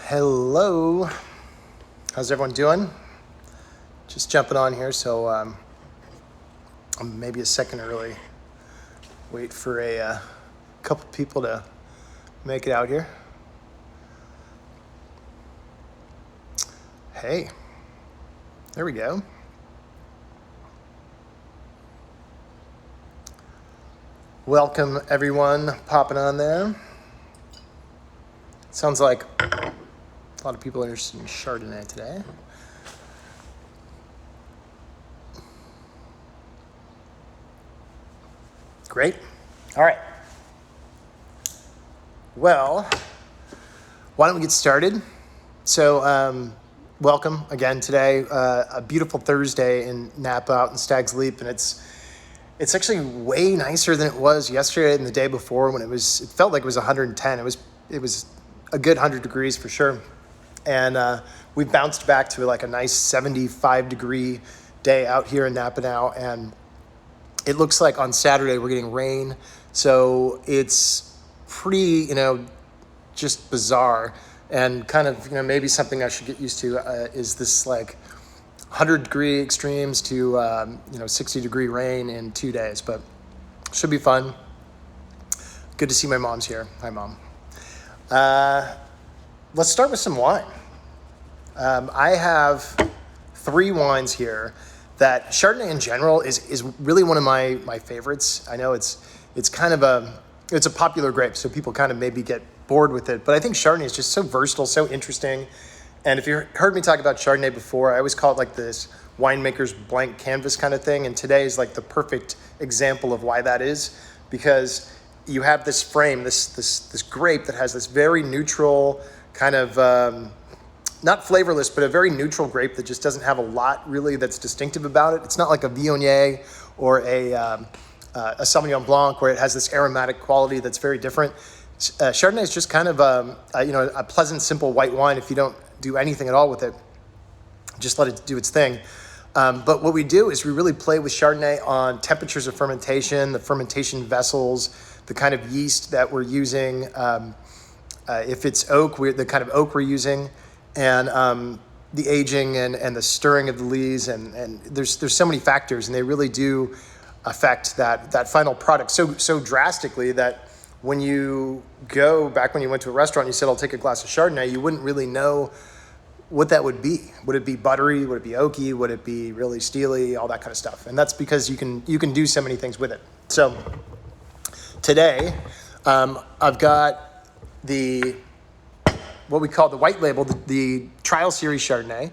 Hello, how's everyone doing? Just jumping on here, so I'm maybe a second early. Wait for a couple people to make it out here. Hey, there we go. Welcome everyone popping on there. Sounds like a lot of people are interested in Chardonnay today. Great. All right. Well, why don't we get started? So, welcome again today. A beautiful Thursday in Napa out in Stag's Leap, and it's actually way nicer than it was yesterday and the day before when it felt like it was 110. It was a good 100 degrees for sure. And we bounced back to like a nice 75 degree day out here in Napa now. And it looks like on Saturday we're getting rain. So it's pretty, just bizarre. And kind of, maybe something I should get used to is this like 100 degree extremes to, 60 degree rain in 2 days. But should be fun. Good to see my mom's here. Hi, Mom. Let's start with some wine. I have 3 wines here that Chardonnay in general is really one of my favorites. I know it's kind of it's a popular grape, so people kind of maybe get bored with it. But I think Chardonnay is just so versatile, so interesting. And if you heard me talk about Chardonnay before, I always call it like this winemaker's blank canvas kind of thing. And today is like the perfect example of why that is, because you have this frame, this grape that has this very neutral kind of, not flavorless, but a very neutral grape that just doesn't have a lot really that's distinctive about it. It's not like a Viognier or a Sauvignon Blanc where it has this aromatic quality that's very different. Chardonnay is just kind of a pleasant, simple white wine if you don't do anything at all with it. Just let it do its thing. But what we do is we really play with Chardonnay on temperatures of fermentation, the fermentation vessels, the kind of yeast that we're using. If it's oak, the kind of oak we're using, and the aging and the stirring of the lees, and there's so many factors, and they really do affect that final product so drastically that when you go back, when you went to a restaurant, you said, I'll take a glass of Chardonnay, you wouldn't really know what that would be. Would it be buttery? Would it be oaky? Would it be really steely? All that kind of stuff. And that's because you can do so many things with it. So today, I've got what we call the white label, the Trial Series Chardonnay.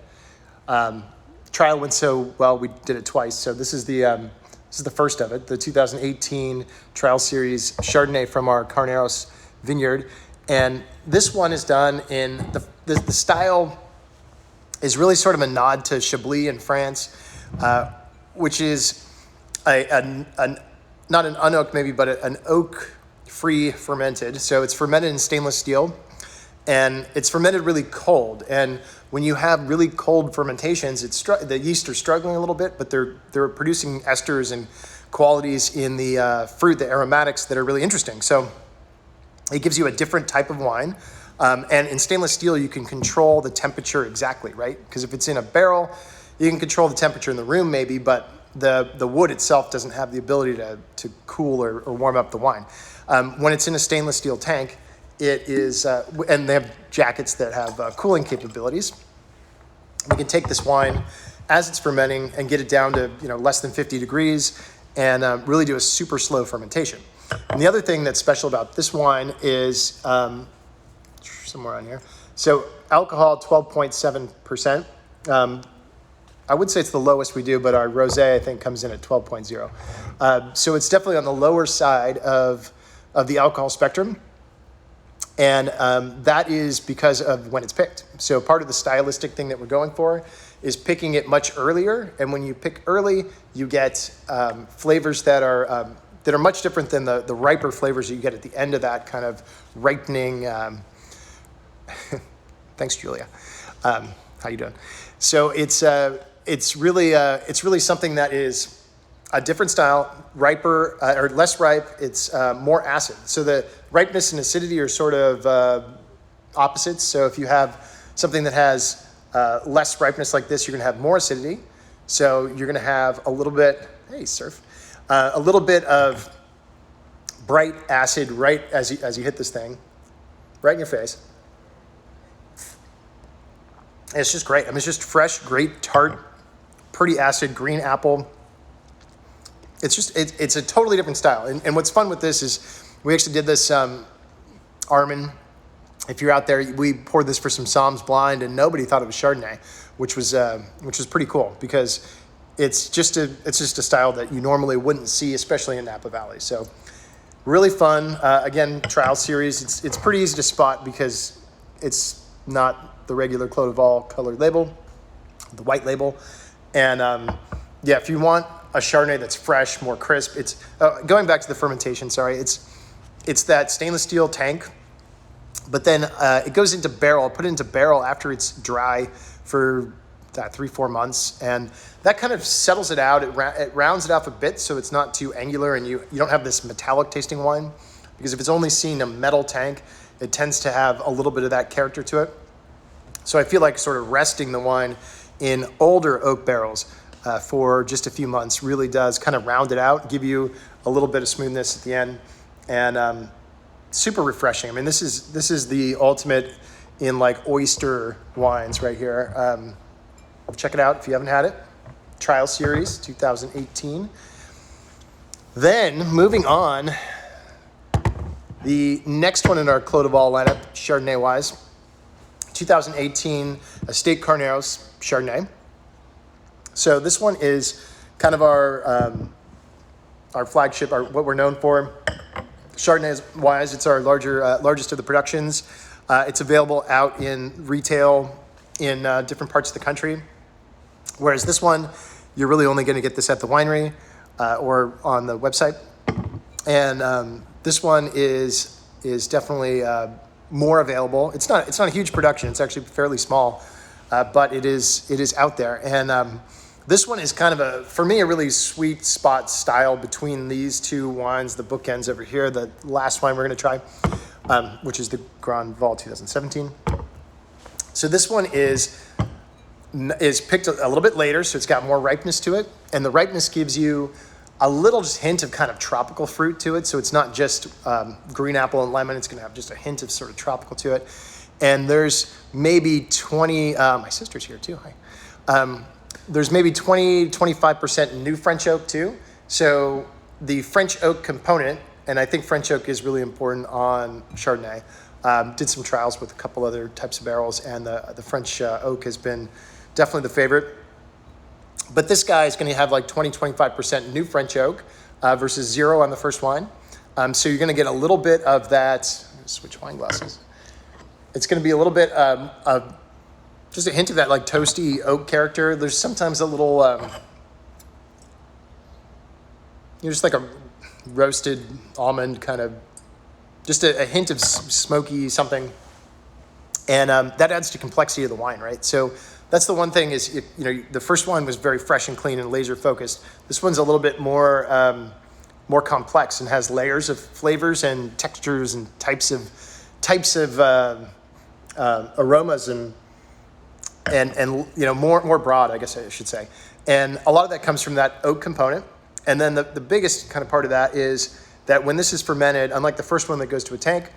Trial went so well, we did it twice. So this is the first of it, the 2018 Trial Series Chardonnay from our Carneros vineyard. And this one is done in the style is really sort of a nod to Chablis in France, which is not an unoaked maybe, but an oak-free fermented. So it's fermented in stainless steel, and it's fermented really cold. And when you have really cold fermentations, the yeast are struggling a little bit, but they're producing esters and qualities in the fruit, the aromatics that are really interesting. So it gives you a different type of wine. And in stainless steel, you can control the temperature exactly, right? Because if it's in a barrel, you can control the temperature in the room maybe, but the wood itself doesn't have the ability to cool or warm up the wine. When it's in a stainless steel tank, it is, and they have jackets that have cooling capabilities. We can take this wine as it's fermenting and get it down to less than 50 degrees and really do a super slow fermentation. And the other thing that's special about this wine is somewhere on here. So alcohol, 12.7%. I would say it's the lowest we do, but our rosé I think comes in at 12.0. So it's definitely on the lower side of the alcohol spectrum. And that is because of when it's picked. So part of the stylistic thing that we're going for is picking it much earlier. And when you pick early, you get flavors that are much different than the riper flavors that you get at the end of that kind of ripening. Thanks, Julia. How you doing? So it's really something that is a different style, riper or less ripe. It's more acid. So the ripeness and acidity are sort of opposites. So if you have something that has less ripeness like this, you're going to have more acidity. So you're going to have a little bit, hey, surf, a little bit of bright acid right as you hit this thing, right in your face. And it's just great. I mean, it's just fresh, great, tart, pretty acid, green apple. It's a totally different style. And what's fun with this is we actually did this, Armin, if you're out there, we poured this for some Soms Blind, and nobody thought it was Chardonnay, which was pretty cool because it's just a style that you normally wouldn't see, especially in Napa Valley. So really fun. Again, Trial Series. It's pretty easy to spot because it's not the regular Clos de Vol colored label, the white label. And yeah, if you want a Chardonnay that's fresh, more crisp, it's going back to the fermentation. Sorry, it's that stainless steel tank. But then it goes into barrel. I'll put it into barrel after it's dry for 3-4 months. And that kind of settles it out. It rounds it off a bit so it's not too angular and you don't have this metallic tasting wine. Because if it's only seen a metal tank, it tends to have a little bit of that character to it. So I feel like sort of resting the wine in older oak barrels for just a few months really does kind of round it out, give you a little bit of smoothness at the end. And super refreshing. I mean, this is the ultimate in like oyster wines right here. Check it out if you haven't had it. Trial Series 2018. Then moving on, the next one in our Clos de Vol lineup, Chardonnay wise, 2018 Estate Chardonnay. So this one is kind of our flagship, what we're known for. Chardonnay-wise, it's our largest of the productions. It's available out in retail in different parts of the country. Whereas this one, you're really only going to get this at the winery or on the website. And this one is definitely more available. It's not a huge production. It's actually fairly small, but it is out there. And this one is kind of for me, a really sweet spot style between these two wines, the bookends over here. The last wine we're going to try, which is the Gran Val 2017. So this one is picked a little bit later, so it's got more ripeness to it. And the ripeness gives you a little just hint of kind of tropical fruit to it. So it's not just green apple and lemon. It's going to have just a hint of sort of tropical to it. And there's maybe 20, my sister's here too, hi. There's maybe 20-25% new French oak too. So the French oak component, and I think French oak is really important on Chardonnay. Did some trials with a couple other types of barrels, and the French oak has been definitely the favorite. But this guy is going to have like 20-25% new French oak versus 0 on the first wine. So you're going to get a little bit of that. Switch wine glasses. It's going to be a little bit of just a hint of that like toasty oak character. There's sometimes a little, just like a roasted almond kind of, just a hint of smoky something. And that adds to complexity of the wine, right? So that's the one thing is, the first one was very fresh and clean and laser focused. This one's a little bit more complex and has layers of flavors and textures and types of aromas and more broad, I guess I should say. And a lot of that comes from that oak component. And then the biggest kind of part of that is that when this is fermented, unlike the first one that goes to a tank,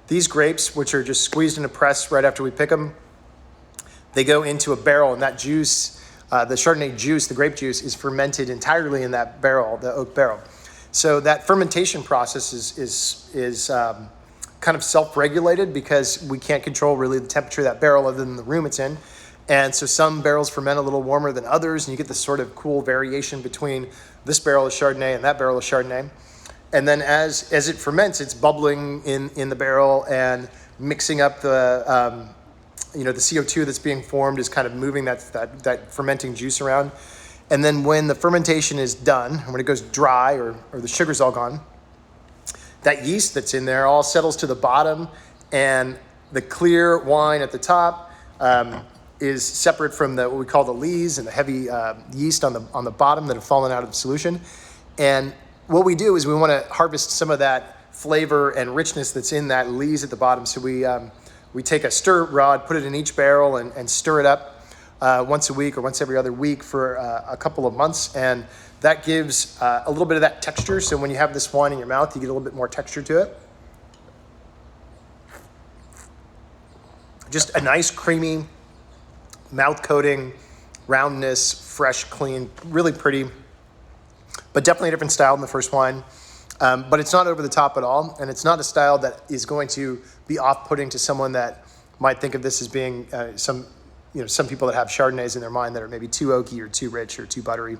these grapes, which are just squeezed in a press right after we pick them, they go into a barrel, and that juice, the Chardonnay juice, the grape juice, is fermented entirely in that barrel, the oak barrel. So that fermentation process is kind of self-regulated because we can't control really the temperature of that barrel other than the room it's in. And so some barrels ferment a little warmer than others, and you get this sort of cool variation between this barrel of Chardonnay and that barrel of Chardonnay. And then as it ferments, it's bubbling in the barrel and mixing up the CO2 that's being formed is kind of moving that fermenting juice around. And then when the fermentation is done, and when it goes dry or the sugar's all gone, that yeast that's in there all settles to the bottom, and the clear wine at the top is separate from what we call the lees and the heavy yeast on the bottom that have fallen out of the solution. And what we do is we want to harvest some of that flavor and richness that's in that lees at the bottom. So we We take a stir rod, put it in each barrel, and stir it up once a week or once every other week for a couple of months. And that gives a little bit of that texture. So when you have this wine in your mouth, you get a little bit more texture to it. Just a nice, creamy, mouth coating, roundness, fresh, clean, really pretty, but definitely a different style than the first wine. But it's not over the top at all, and it's not a style that is going to be off-putting to someone that might think of this as being some people that have Chardonnays in their mind that are maybe too oaky or too rich or too buttery.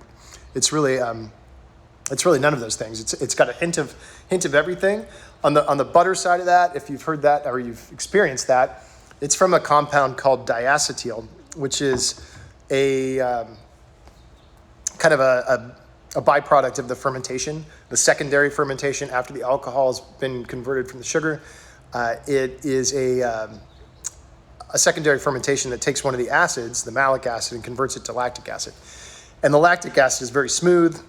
It's really none of those things. It's got a hint of everything. On the butter side of that, if you've heard that or you've experienced that, it's from a compound called diacetyl, which is a kind of a byproduct of the fermentation, the secondary fermentation after the alcohol has been converted from the sugar. It is a secondary fermentation that takes one of the acids, the malic acid, and converts it to lactic acid. And the lactic acid is very smooth.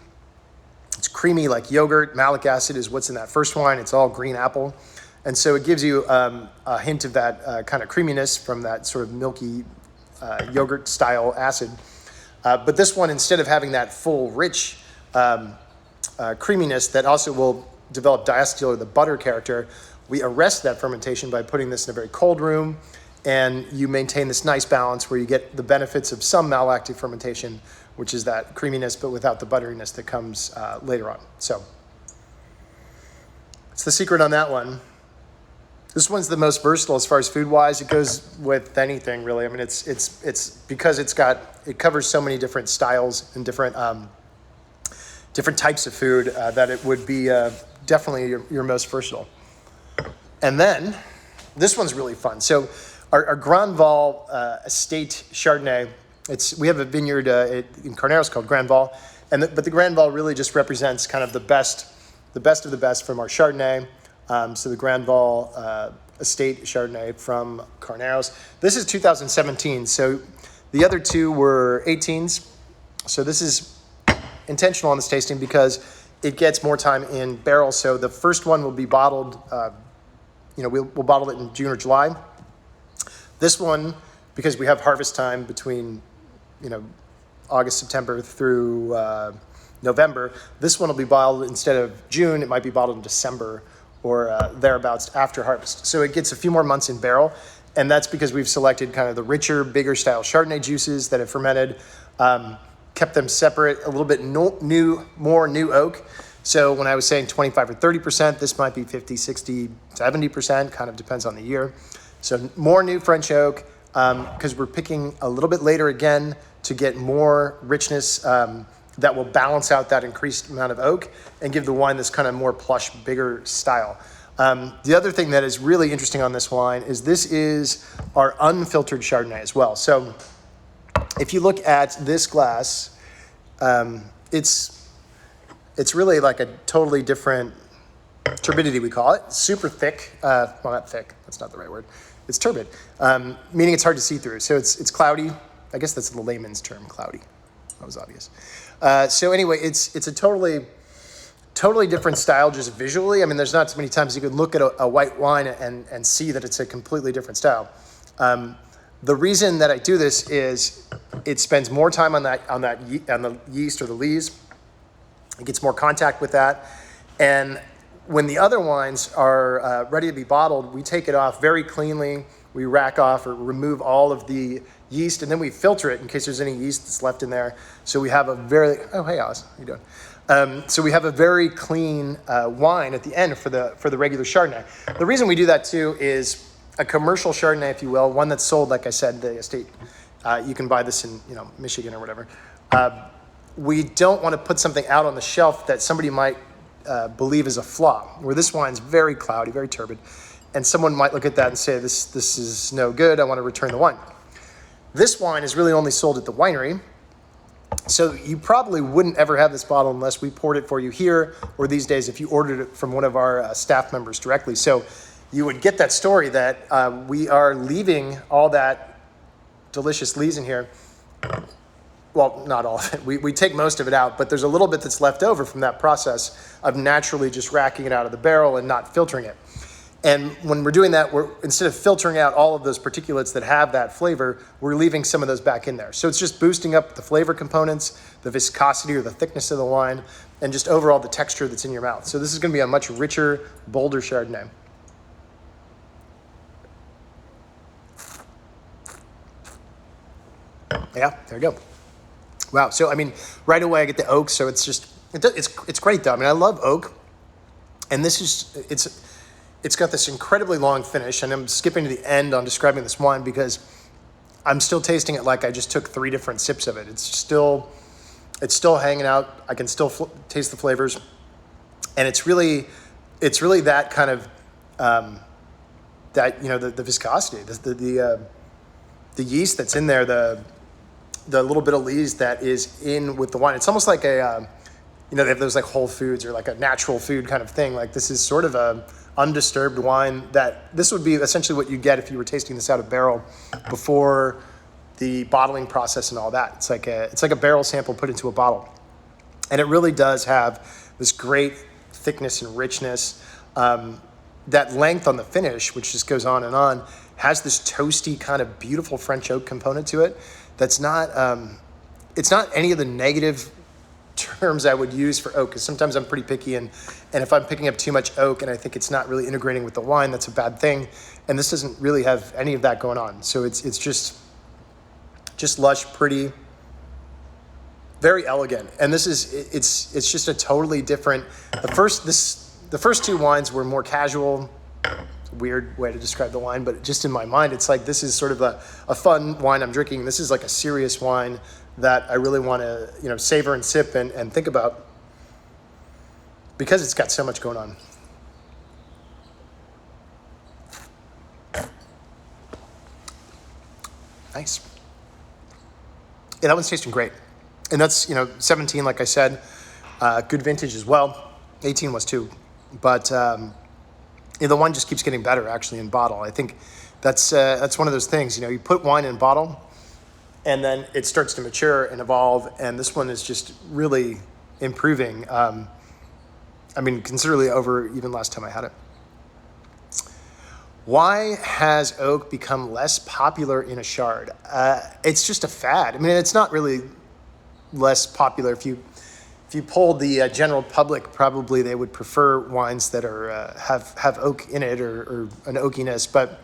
It's creamy like yogurt. Malic acid is what's in that first wine. It's all green apple. And so it gives you a hint of that kind of creaminess from that sort of milky yogurt style acid. But this one, instead of having that full rich creaminess that also will develop diacetyl or the butter character, we arrest that fermentation by putting this in a very cold room, and you maintain this nice balance where you get the benefits of some malolactic fermentation, which is that creaminess, but without the butteriness that comes later on. So it's the secret on that one. This one's the most versatile as far as food-wise. It goes with anything, really. I mean, it's because it covers so many different styles and different types of food that it would be definitely your most versatile. And then this one's really fun. So our Gran Val Estate Chardonnay. We have a vineyard in Carneros called Gran Val, but the Gran Val really just represents kind of the best of the best from our Chardonnay. So the Gran Val Estate Chardonnay from Carneros. This is 2017. So the other two were 18s. So this is intentional on this tasting because it gets more time in barrel. So the first one will be bottled. We'll bottle it in June or July. This one, because we have harvest time between August, September through November. This one will be bottled instead of June. It might be bottled in December or thereabouts after harvest. So it gets a few more months in barrel, and that's because we've selected kind of the richer, bigger style Chardonnay juices that have fermented, kept them separate, a little bit more new oak. So when I was saying 25 or 30%, this might be 50, 60, 70%, kind of depends on the year. So more new French oak, because we're picking a little bit later again to get more richness that will balance out that increased amount of oak and give the wine this kind of more plush, bigger style. The other thing that is really interesting on this wine is this is our unfiltered Chardonnay as well. So if you look at this glass, it's really like a totally different turbidity, we call it. Super thick. Well, not thick. That's not the right word. It's turbid, meaning it's hard to see through. So it's cloudy. I guess that's the layman's term, cloudy. That was obvious. So anyway, it's a totally different style just visually. I mean, there's not so many times you could look at a white wine and see that it's a completely different style. The reason that I do this is it spends more time on the yeast or the lees. It gets more contact with that. And when the other wines are ready to be bottled, we take it off very cleanly. We rack off or remove all of the yeast, and then we filter it in case there's any yeast that's left in there. So we have hey Alice, how you doing? So we have a very clean wine at the end for the regular Chardonnay. The reason we do that too is a commercial Chardonnay, if you will, one that's sold, like I said, the estate. You can buy this in Michigan or whatever. We don't want to put something out on the shelf that somebody might believe is a flaw, where this wine's very cloudy, very turbid, and someone might look at that and say, this is no good, I want to return the wine. This wine is really only sold at the winery, so you probably wouldn't ever have this bottle unless we poured it for you here, or these days if you ordered it from one of our staff members directly. So you would get that story that we are leaving all that delicious lees in here. Well, not all of it. We take most of it out, but there's a little bit that's left over from that process of naturally just racking it out of the barrel and not filtering it. And when we're doing that, we're instead of filtering out all of those particulates that have that flavor, we're leaving some of those back in there. So it's just boosting up the flavor components, the viscosity or the thickness of the wine, and just overall the texture that's in your mouth. So this is going to be a much richer, bolder Chardonnay. Yeah, there you go. Wow. So I mean, right away I get the oak. So it's just it's great though. I mean, I love oak, and this is it's got this incredibly long finish. And I'm skipping to the end on describing this wine because I'm still tasting it like I just took 3 different sips of it. It's still hanging out. I can still taste the flavors, and it's really that kind of that the viscosity, the yeast that's in there, the little bit of yeast that is in with the wine. It's almost like a they have those like Whole Foods or like a natural food kind of thing. Like this is sort of a undisturbed wine that this would be essentially what you get if you were tasting this out of barrel before the bottling process and all that. It's like a barrel sample put into a bottle, and it really does have this great thickness and richness. That length on the finish, which just goes on and on, has this toasty kind of beautiful French oak component to it. That's not it's not any of the negative terms I would use for oak, because sometimes I'm pretty picky, and if I'm picking up too much oak and I think it's not really integrating with the wine, that's a bad thing. And this doesn't really have any of that going on. So it's just lush, pretty, very elegant. And this is it's just a totally different. The first 2 wines were more casual. Weird way to describe the wine, but just in my mind, it's like this is sort of a fun wine I'm drinking. This is like a serious wine that I really want to savor and sip and think about, because it's got so much going on. Nice. Yeah, that one's tasting great. And that's 17, like I said, good vintage as well. 18 was too, but the wine just keeps getting better actually in bottle. I think that's one of those things. You put wine in bottle, and then it starts to mature and evolve. And this one is just really improving. I mean, considerably over even last time I had it. Why has oak become less popular in a Chard? It's just a fad. I mean, it's not really less popular. If you polled the general public, probably they would prefer wines that are have oak in it or an oakiness. But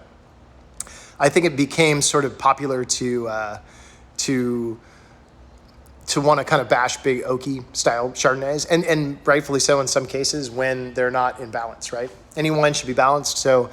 I think it became sort of popular to want to kind of bash big oaky style Chardonnays, and rightfully so in some cases when they're not in balance, right? Any wine should be balanced. So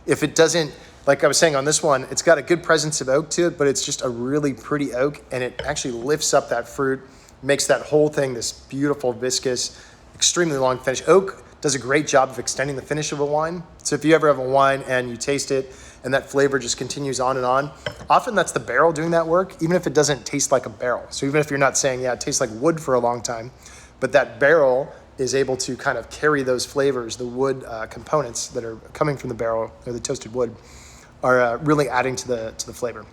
if it doesn't, like I was saying on this one, it's got a good presence of oak to it, but it's just a really pretty oak, and it actually lifts up that fruit, makes that whole thing this beautiful, viscous, extremely long finish. Oak does a great job of extending the finish of a wine. So if you ever have a wine and you taste it and that flavor just continues on and on, often that's the barrel doing that work, even if it doesn't taste like a barrel. So even if you're not saying, yeah, it tastes like wood for a long time, but that barrel is able to kind of carry those flavors, the wood components that are coming from the barrel or the toasted wood are really adding to the flavor.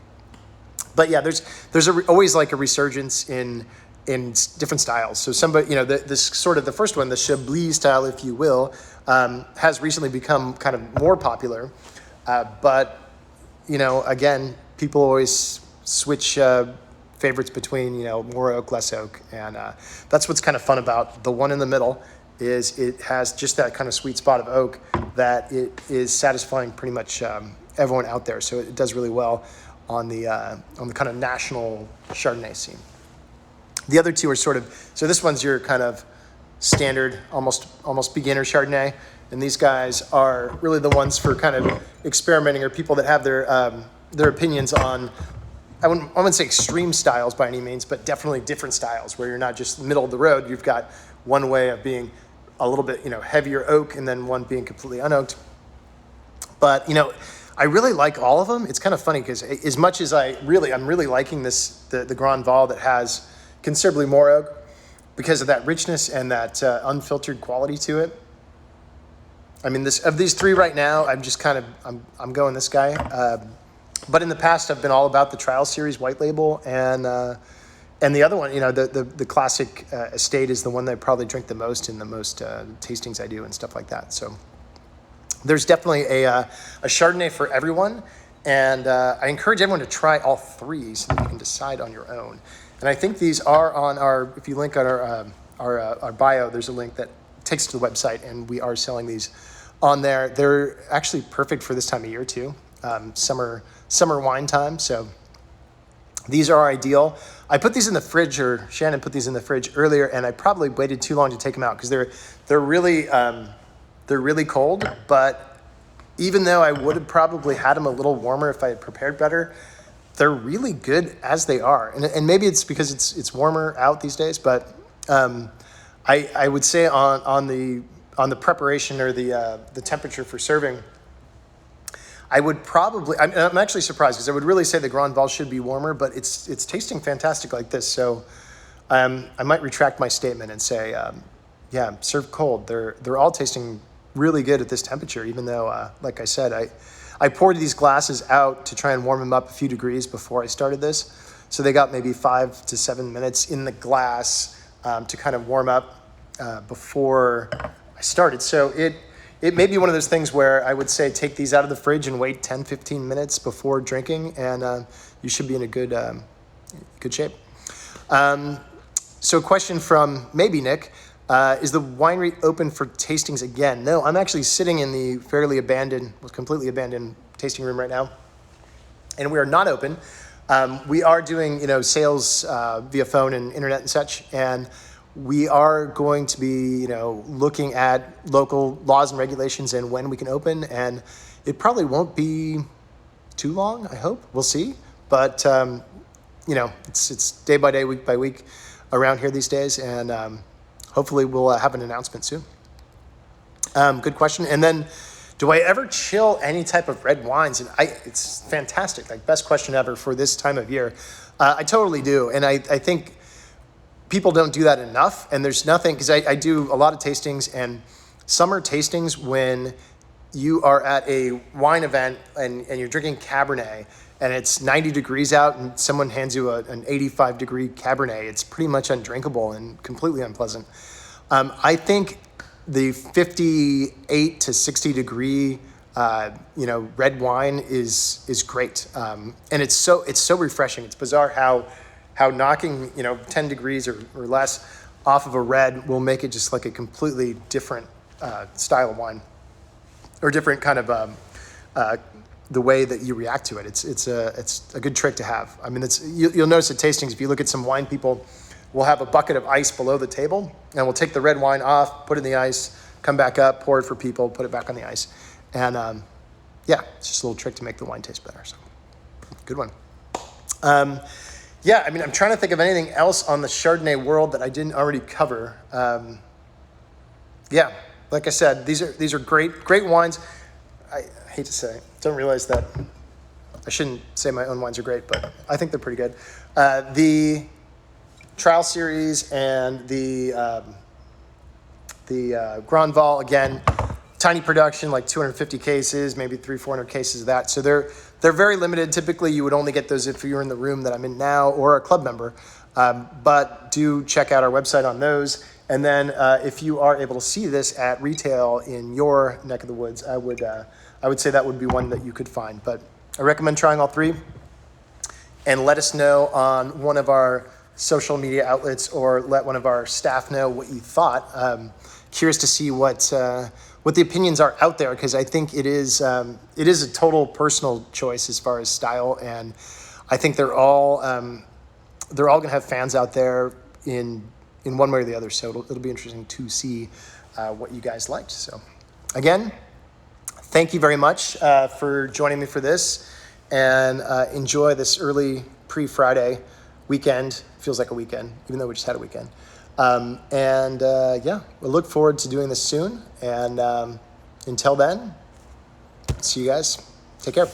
But yeah, there's always like a resurgence in different styles. So somebody, this sort of the first one, the Chablis style, if you will, has recently become kind of more popular. But again, people always switch favorites between more oak, less oak, and that's what's kind of fun about the one in the middle. Is it has just that kind of sweet spot of oak that it is satisfying pretty much everyone out there. So it does really well on the kind of national Chardonnay scene. The other two are so this one's your kind of standard, almost beginner Chardonnay, and these guys are really the ones for kind of experimenting, or people that have their opinions on, I wouldn't say extreme styles by any means, but definitely different styles where you're not just middle of the road. You've got one way of being a little bit, heavier oak, and then one being completely unoaked. But, I really like all of them. It's kind of funny because as much as I'm really liking the Gran Val that has considerably more oak because of that richness and that unfiltered quality to it. I mean, of these three right now, I'm just kind of, I'm going this guy. But in the past, I've been all about the Trial Series white label, and the other one, the classic Estate is the one that I probably drink the most in the most tastings I do and stuff like that. So there's definitely a Chardonnay for everyone. And I encourage everyone to try all three so that you can decide on your own. And I think these are on our, if you link on our bio, there's a link that takes to the website, and we are selling these on there. They're actually perfect for this time of year too, summer wine time. So these are ideal. I put these in the fridge, or Shannon put these in the fridge earlier, and I probably waited too long to take them out because they're really cold. But even though I would have probably had them a little warmer if I had prepared better, they're really good as they are. And maybe it's because it's warmer out these days, but I would say on the preparation or the temperature for serving, I would probably, I'm actually surprised because I would really say the Gran Val should be warmer, but it's tasting fantastic like this. So I might retract my statement and say, yeah, serve cold. They're all tasting really good at this temperature, even though, like I said, I poured these glasses out to try and warm them up a few degrees before I started this. So they got maybe 5 to 7 minutes in the glass to kind of warm up before I started. So it may be one of those things where I would say take these out of the fridge and wait 10, 15 minutes before drinking, and you should be in a good shape. So a question from maybe Nick. Is the winery open for tastings again? No, I'm actually sitting in the completely abandoned tasting room right now, and we are not open. We are doing, sales via phone and internet and such, and we are going to be, looking at local laws and regulations and when we can open, and it probably won't be too long, I hope. We'll see, but it's day by day, week by week around here these days, and hopefully we'll have an announcement soon. Good question. And then, do I ever chill any type of red wines? And it's fantastic, like best question ever for this time of year. I totally do. And I think people don't do that enough. And there's nothing, because I do a lot of tastings, and summer tastings when you are at a wine event and you're drinking Cabernet and it's 90 degrees out and someone hands you an 85 degree Cabernet, it's pretty much undrinkable and completely unpleasant. I think the 58 to 60 degree, red wine is great. And it's so refreshing. It's bizarre how knocking, 10 degrees or less off of a red will make it just like a completely different style of wine, or different kind of the way that you react to it. It's a good trick to have. I mean, you'll notice at tastings, if you look at some wine people, we'll have a bucket of ice below the table, and we'll take the red wine off, put it in the ice, come back up, pour it for people, put it back on the ice. And it's just a little trick to make the wine taste better. So good one. I'm trying to think of anything else on the Chardonnay world that I didn't already cover. Like I said, these are great wines. I hate to say, don't realize that I shouldn't say my own wines are great, but I think they're pretty good. The Trial Series and the Gran Val, again, tiny production, like 250 cases, maybe 300-400 cases of that. So they're very limited. Typically, you would only get those if you're in the room that I'm in now or a club member. But do check out our website on those. And then if you are able to see this at retail in your neck of the woods, I would say that would be one that you could find. But I recommend trying all three, and let us know on one of our social media outlets, or let one of our staff know what you thought. Curious to see what the opinions are out there, because I think it is a total personal choice as far as style, and I think they're all going to have fans out there in one way or the other. So it'll be interesting to see what you guys liked. So again, thank you very much for joining me for this, and enjoy this early pre-Friday weekend. Feels like a weekend, even though we just had a weekend. We'll look forward to doing this soon. And until then, see you guys. Take care.